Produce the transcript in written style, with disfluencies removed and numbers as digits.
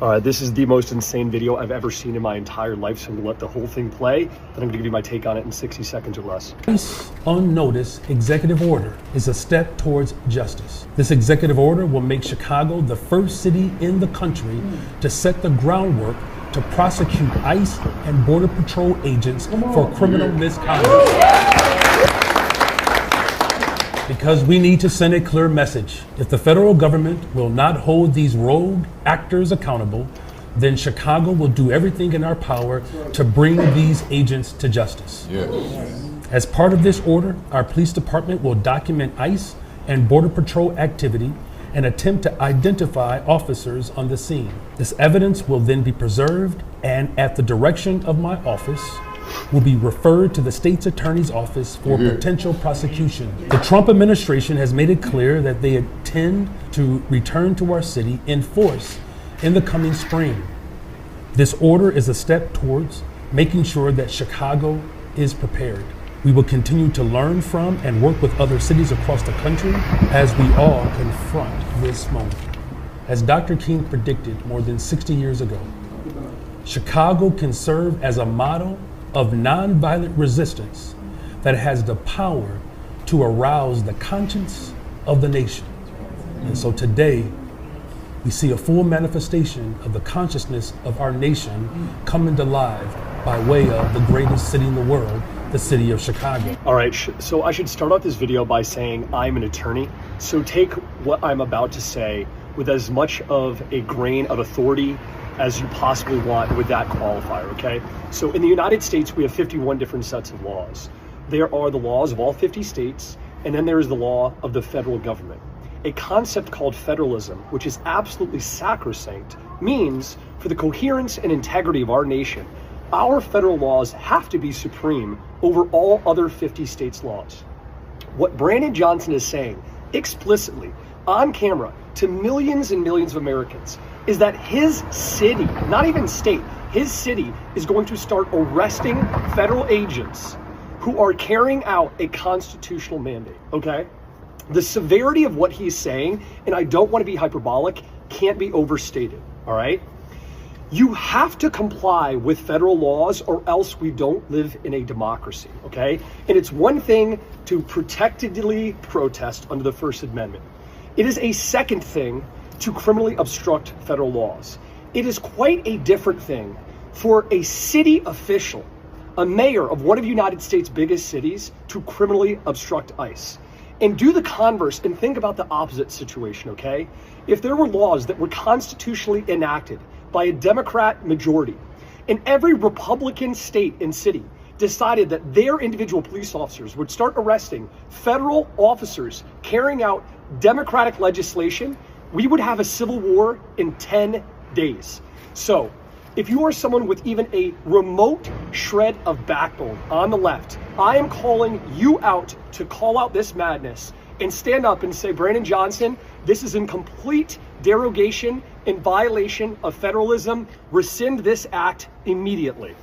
This is the most insane video I've ever seen in my entire life, so I'm gonna let the whole thing play, then I'm gonna give you my take on it in 60 seconds or less. This unnoticed executive order is a step towards justice. This executive order will make Chicago the first city in the country to set the groundwork to prosecute ICE and Border Patrol agents for criminal misconduct. Because we need to send a clear message. If the federal government will not hold these rogue actors accountable, then Chicago will do everything in our power to bring these agents to justice. Yes. As part of this order, our police department will document ICE and Border Patrol activity and attempt to identify officers on the scene. This evidence will then be preserved and, at the direction of my office, will be referred to the state's attorney's office for potential prosecution. The Trump administration has made it clear that they intend to return to our city in force in the coming spring. This order is a step towards making sure that Chicago is prepared. We will continue to learn from and work with other cities across the country as we all confront this moment. As Dr. King predicted more than 60 years ago, Chicago can serve as a model of nonviolent resistance that has the power to arouse the conscience of the nation. And so today, we see a full manifestation of the consciousness of our nation coming to life by way of the greatest city in the world, the city of Chicago. All right, so I should start off this video by saying I'm an attorney. So take what I'm about to say with as much of a grain of authority as you possibly want with that qualifier, okay? So in the United States, we have 51 different sets of laws. There are the laws of all 50 states, and then there is the law of the federal government. A concept called federalism, which is absolutely sacrosanct, means for the coherence and integrity of our nation, our federal laws have to be supreme over all other 50 states' laws. What Brandon Johnson is saying explicitly on camera to millions and millions of Americans is that his city, not even state, his city is going to start arresting federal agents who are carrying out a constitutional mandate, okay? The severity of what he's saying, and I don't want to be hyperbolic, can't be overstated, all right? You have to comply with federal laws or else we don't live in a democracy, okay? And it's one thing to protectedly protest under the First Amendment. It is a second thing to criminally obstruct federal laws. It is quite a different thing for a city official, a mayor of one of the United States' biggest cities, to criminally obstruct ICE. And do the converse and think about the opposite situation, okay? If there were laws that were constitutionally enacted by a Democrat majority, and every Republican state and city decided that their individual police officers would start arresting federal officers carrying out Democratic legislation, we would have a civil war in 10 days. So if you are someone with even a remote shred of backbone on the left, I am calling you out to call out this madness and stand up and say, Brandon Johnson, this is in complete derogation and violation of federalism. Rescind this act immediately.